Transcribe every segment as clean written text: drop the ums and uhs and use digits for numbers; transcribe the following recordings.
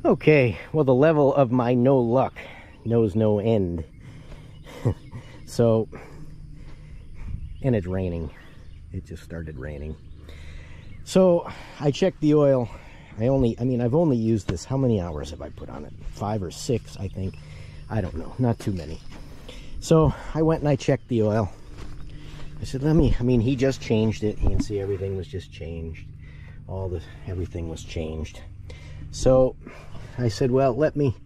Okay, well, the level of my no luck knows no end. So, and it's raining. It just started raining. So I checked the oil. I've only used this. How many hours have I put on it? 5 or 6, I think. I don't know, not too many. So I went and I checked the oil. I said, he just changed it. You can see everything was just changed. Everything was changed. So I said, well, let me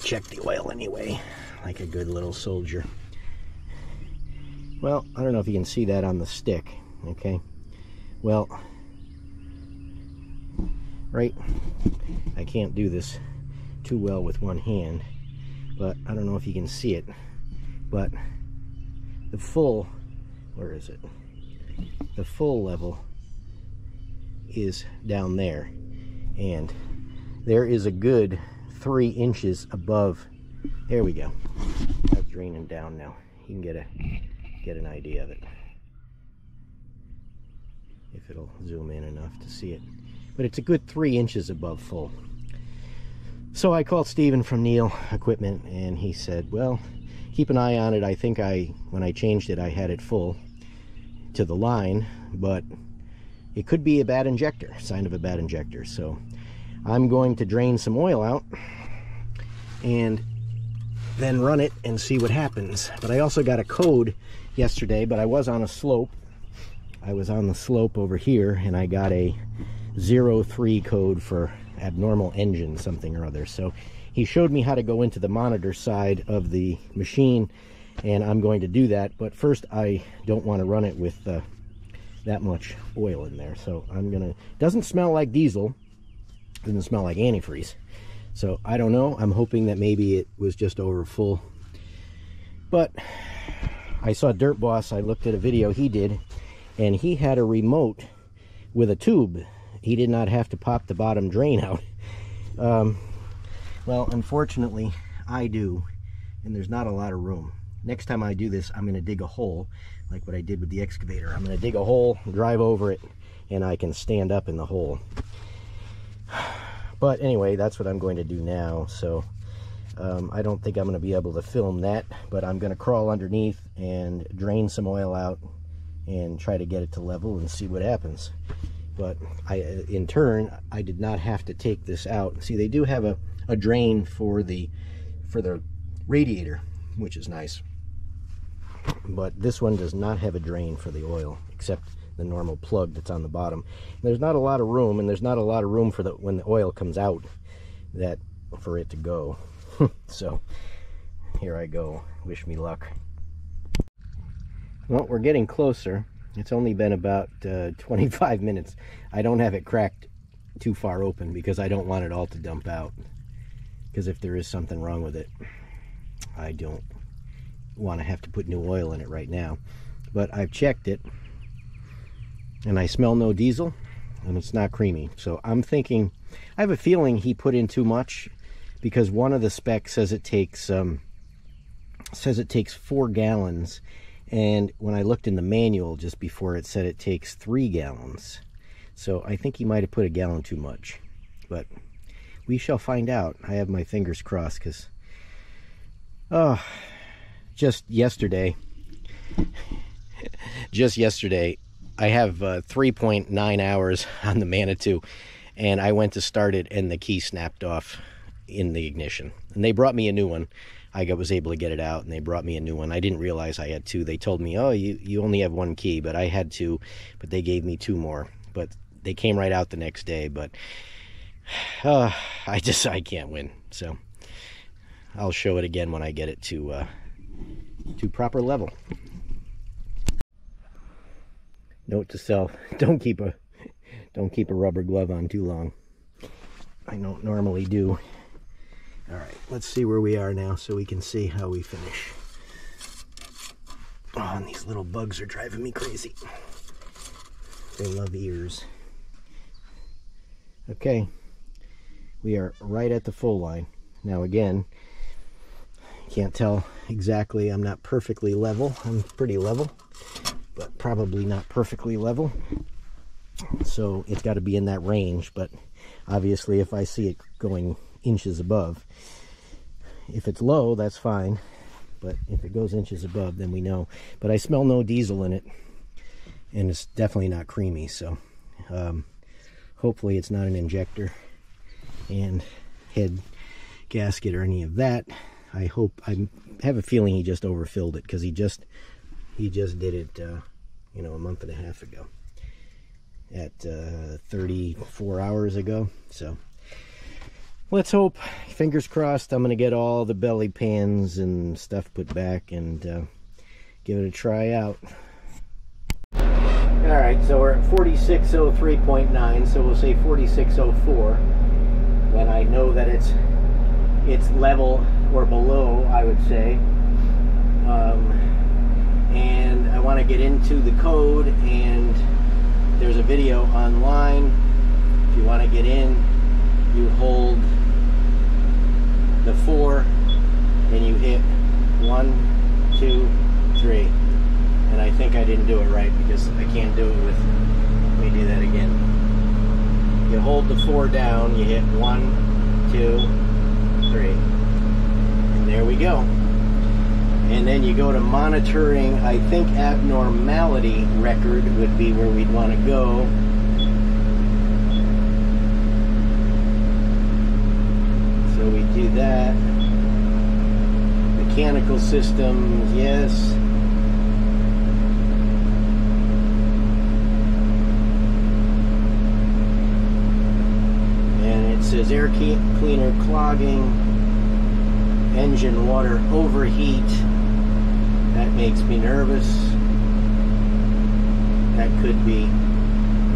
check the oil anyway, like a good little soldier. Well, I don't know if you can see that on the stick, okay? Well, right, I can't do this too well with one hand, but I don't know if you can see it, but the full, where is it? The full level is down there, and there is a good 3 inches above. There we go. That's draining down now. You can get an idea of it if it'll zoom in enough to see it. But it's a good 3 inches above full. So I called Steven from Neil Equipment, and he said, well, keep an eye on it. I think when I changed it, I had it full to the line, but it could be a bad injector, sign of a bad injector. So I'm going to drain some oil out and then run it and see what happens. But I also got a code yesterday, but I was on a slope. I was on the slope over here, and I got a 03 code for abnormal engine something or other. So he showed me how to go into the monitor side of the machine, and I'm going to do that. But first, I don't want to run it with that much oil in there. So I'm gonna, doesn't smell like diesel, doesn't smell like antifreeze. So I don't know. I'm hoping that maybe it was just over full. But I saw Dirt Boss. I looked at a video he did, and he had a remote with a tube. He did not have to pop the bottom drain out. Well, unfortunately, I do, and there's not a lot of room. Next time I do this, I'm going to dig a hole, like what I did with the excavator. I'm going to dig a hole, drive over it, and I can stand up in the hole. But anyway, that's what I'm going to do now. So I don't think I'm going to be able to film that, but I'm going to crawl underneath and drain some oil out and try to get it to level and see what happens. But in turn, I did not have to take this out. See, they do have a drain for the radiator, which is nice. But this one does not have a drain for the oil, except the normal plug that's on the bottom. There's not a lot of room, and there's not a lot of room for when the oil comes out for it to go. So here I go. Wish me luck. Well, we're getting closer. It's only been about 25 minutes. I don't have it cracked too far open because I don't want it all to dump out. Because if there is something wrong with it, I don't want to have to put new oil in it right now. But I've checked it, and I smell no diesel, and it's not creamy. So I'm thinking, I have a feeling he put in too much, because one of the specs says it takes 4 gallons, and when I looked in the manual just before, it said it takes 3 gallons. So I think he might have put a gallon too much, but we shall find out. I have my fingers crossed, because just yesterday I have 3.9 hours on the Manitou, and I went to start it and the key snapped off in the ignition, and they brought me a new one. I was able to get it out, and they brought me a new one. I didn't realize I had 2. They told me, oh, you only have 1 key, but I had 2, but they gave me 2 more, but they came right out the next day. But I can't win. So I'll show it again when I get it to proper level. Note to self: don't keep a rubber glove on too long. I don't normally do. All right, let's see where we are now so we can see how we finish. Oh, and these little bugs are driving me crazy. They love ears. Okay, we are right at the full line. Now again, can't tell exactly. I'm not perfectly level. I'm pretty level, but probably not perfectly level. So it's got to be in that range, but obviously if I see it going inches above. If it's low, that's fine, but if it goes inches above, then we know. But I smell no diesel in it, and it's definitely not creamy, so hopefully it's not an injector and head gasket or any of that. I have a feeling he just overfilled it, because he just did it you know, a month and a half ago, at 34 hours ago. So let's hope, fingers crossed, I'm gonna get all the belly pans and stuff put back and give it a try out. All right, so we're at 4603.9, so we'll say 4604 when I know that it's level or below, I would say. And I want to get into the code, and there's a video online. If you want to get in, you hold the 4 and you hit 1, 2, 3. And I think I didn't do it right, because I can't do it with, let me do that again. You hold the 4 down, you hit 1, 2, 3. And there we go. And then you go to monitoring. I think abnormality record would be where we'd want to go. So we do that. Mechanical systems, yes. And it says air cleaner clogging, engine water overheat. That makes me nervous. That could be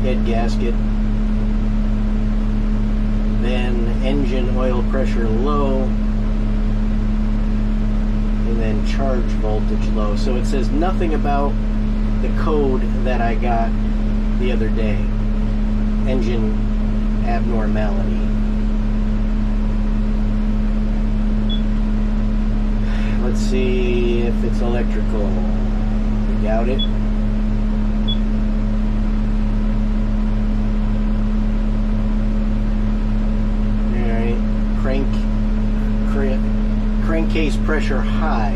head gasket. Then engine oil pressure low. And then charge voltage low. So it says nothing about the code that I got the other day. Engine abnormality. Let's see if it's electrical. I doubt it. Alright. Crankcase pressure high.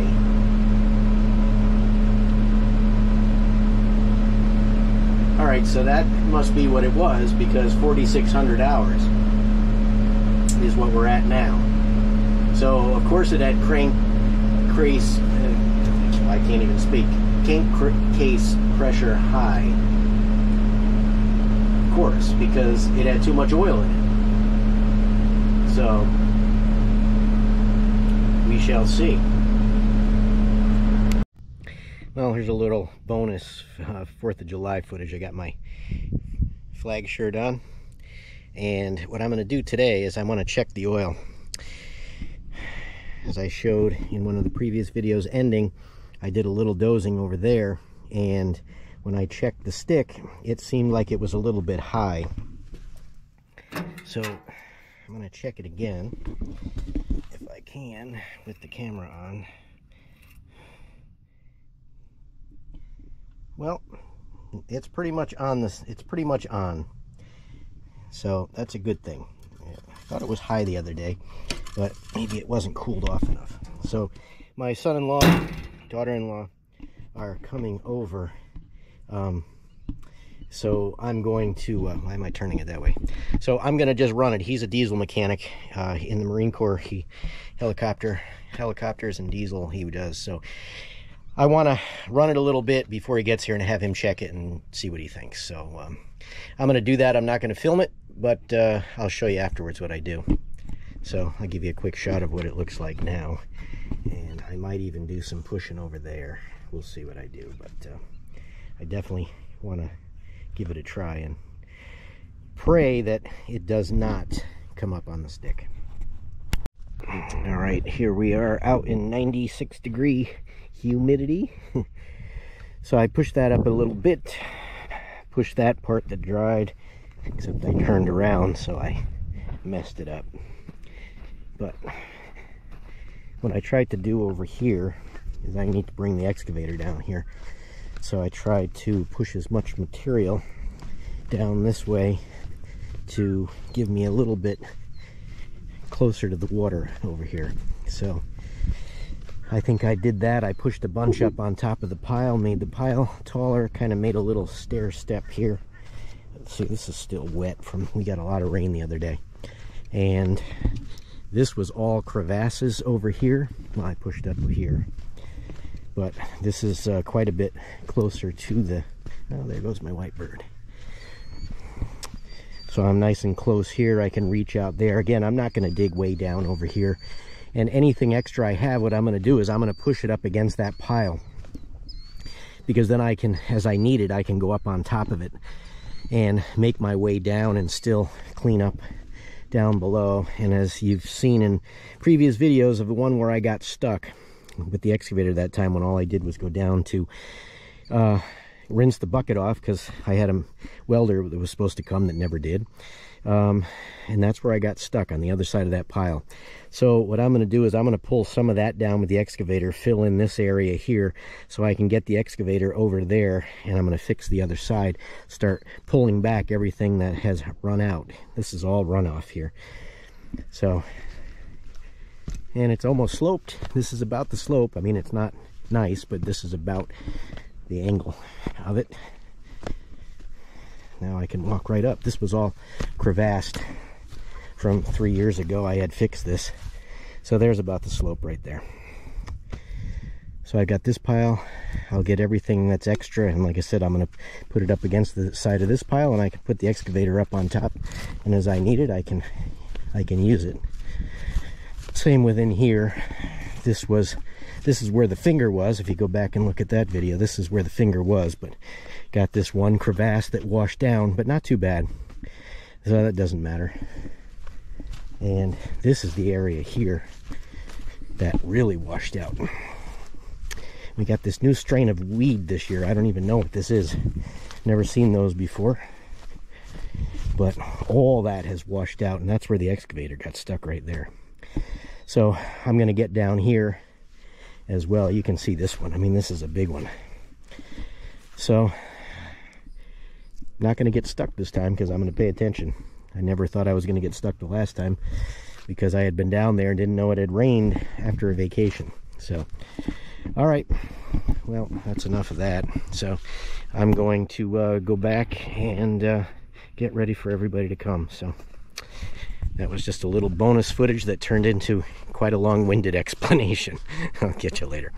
Alright, so that must be what it was, because 4,600 hours is what we're at now. So, of course, it had I can't even speak. Crankcase pressure high. Of course, because it had too much oil in it. So we shall see. Well, here's a little bonus 4th of July footage. I got my flag shirt on, and what I'm going to do today is I want to check the oil. As I showed in one of the previous videos ending, I did a little dosing over there, and when I checked the stick, it seemed like it was a little bit high. So I'm going to check it again, if I can, with the camera on. Well, it's pretty much on this. It's pretty much on. So that's a good thing. I thought it was high the other day, but maybe it wasn't cooled off enough. So my son-in-law, daughter-in-law are coming over. So I'm going to, why am I turning it that way? So I'm going to just run it. He's a diesel mechanic in the Marine Corps. Helicopters and diesel he does. So I want to run it a little bit before he gets here and have him check it and see what he thinks. So I'm going to do that. I'm not going to film it, but I'll show you afterwards what I do. So I'll give you a quick shot of what it looks like now, and I might even do some pushing over there. We'll see what I do, but I definitely want to give it a try and pray that it does not come up on the stick. All right, here we are out in 96-degree humidity. So I pushed that up a little bit, pushed that part that dried, except I turned around, so I messed it up. But what I tried to do over here is I need to bring the excavator down here. So I tried to push as much material down this way to give me a little bit closer to the water over here. So I think I did that. I pushed a bunch up on top of the pile, made the pile taller, kind of made a little stair step here. See, this is still wet from, we got a lot of rain the other day. And this was all crevasses over here. Well, I pushed up here. But this is quite a bit closer to the, oh, there goes my white bird. So I'm nice and close here. I can reach out there. Again, I'm not going to dig way down over here. And anything extra I have, what I'm going to do is I'm going to push it up against that pile. Because then I can, as I need it, I can go up on top of it and make my way down and still clean up down below. And as you've seen in previous videos of the one where I got stuck with the excavator that time, when all I did was go down to rinse the bucket off because I had a welder that was supposed to come that never did. And that's where I got stuck, on the other side of that pile. So what I'm going to do is I'm going to pull some of that down with the excavator, fill in this area here so I can get the excavator over there, and I'm going to fix the other side, start pulling back everything that has run out. This is all runoff here. So, and it's almost sloped. This is about the slope. I mean, it's not nice, but this is about the angle of it. Now I can walk right up. This was all crevassed from 3 years ago. I had fixed this. So there's about the slope right there. So I got this pile. I'll get everything that's extra, and like I said, I'm going to put it up against the side of this pile, and I can put the excavator up on top, and as I need it, I can use it. Same within here. This is where the finger was. If you go back and look at that video, this is where the finger was, but got this one crevasse that washed down, but not too bad, so that doesn't matter. And this is the area here that really washed out. We got this new strain of weed this year. I don't even know what this is. Never seen those before, but all that has washed out, and that's where the excavator got stuck, right there. So I'm going to get down here as well. You can see this one. I mean, this is a big one. So not going to get stuck this time because I'm going to pay attention. I never thought I was going to get stuck the last time because I had been down there and didn't know it had rained after a vacation. So, all right. Well, that's enough of that. So I'm going to go back and get ready for everybody to come. So that was just a little bonus footage that turned into quite a long-winded explanation. I'll get you later.